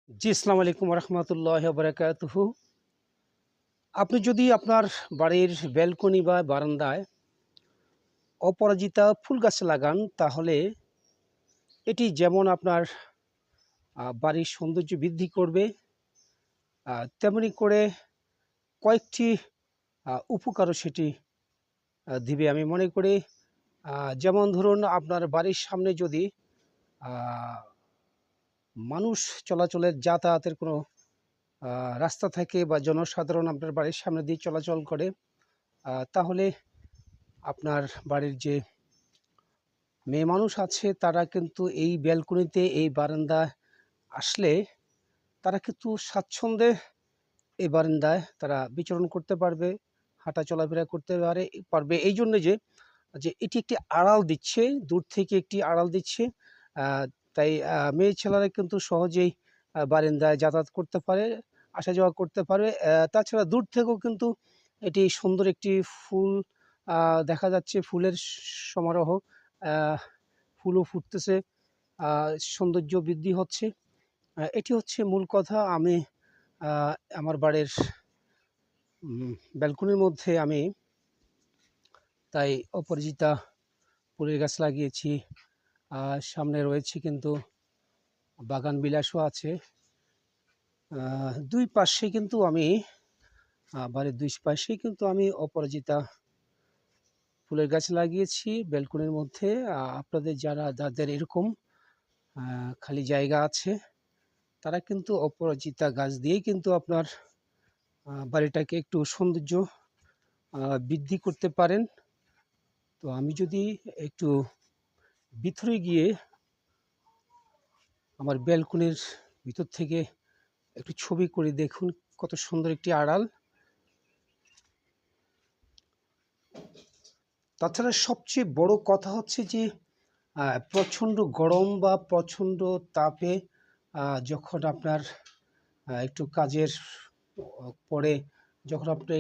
জি, আসসালামু আলাইকুম রহমতুল্লাহ বারাকাতুহু। আপনি যদি আপনার বাড়ির ব্যালকনি বা বারান্দায় অপরাজিতা ফুল গাছ লাগান, তাহলে এটি যেমন আপনার বাড়ির সৌন্দর্য বৃদ্ধি করবে, তেমনি করে কয়েকটি উপকারও সেটি দিবে আমি মনে করি। যেমন ধরুন, আপনার বাড়ির সামনে যদি মানুষ চলাচলের যাতায়াতের কোনো রাস্তা থাকে বা জনসাধারণ আপনার বাড়ির সামনে দিয়ে চলাচল করে, তাহলে আপনার বাড়ির যে মেয়ে মানুষ আছে তারা কিন্তু এই ব্যালকনিতে, এই বারান্দায় আসলে তারা কিন্তু স্বাচ্ছন্দ্যে এই বারান্দায় তারা বিচরণ করতে পারবে, হাঁটা চলাফেরা করতে পারবে। এই জন্য যে যে এটি একটি আড়াল দিচ্ছে, দূর থেকে একটি আড়াল দিচ্ছে। তাই মেয়ে ছেলেরা কিন্তু সহজেই বারান্দায় যাতায়াত করতে পারে, আসা যাওয়া করতে পারে। তাছাড়া দূর থেকেও কিন্তু এটি সুন্দর একটি ফুল দেখা যাচ্ছে, ফুলের সমারোহ, আহ, ফুলও ফুটতেছে, সৌন্দর্য বৃদ্ধি হচ্ছে। এটি হচ্ছে মূল কথা। আমি আমার বাড়ির ব্যালকনির মধ্যে আমি তাই অপরাজিতা ফুলের গাছ লাগিয়েছি। সামনে রয়েছে কিন্তু বাগান বিলাসও আছে। দুই পাশে কিন্তু আমি বাড়ির দুই পাশেই কিন্তু আমি অপরাজিতা ফুলের গাছ লাগিয়েছি ব্যালকনির মধ্যে। আপনাদের যাদের এরকম খালি জায়গা আছে, তারা কিন্তু অপরাজিতা গাছ দিয়েই কিন্তু আপনার বাড়িটাকে একটু সৌন্দর্য বৃদ্ধি করতে পারেন। তো আমি যদি একটু ভিতরে গিয়ে আমার ব্যালকনির ভিতর থেকে একটু ছবি করে, দেখুন কত সুন্দর একটি আড়াল। তাছাড়া সবচেয়ে বড় কথা হচ্ছে যে প্রচণ্ড গরম বা প্রচণ্ড তাপে যখন আপনার একটু কাজের পরে, যখন আপনি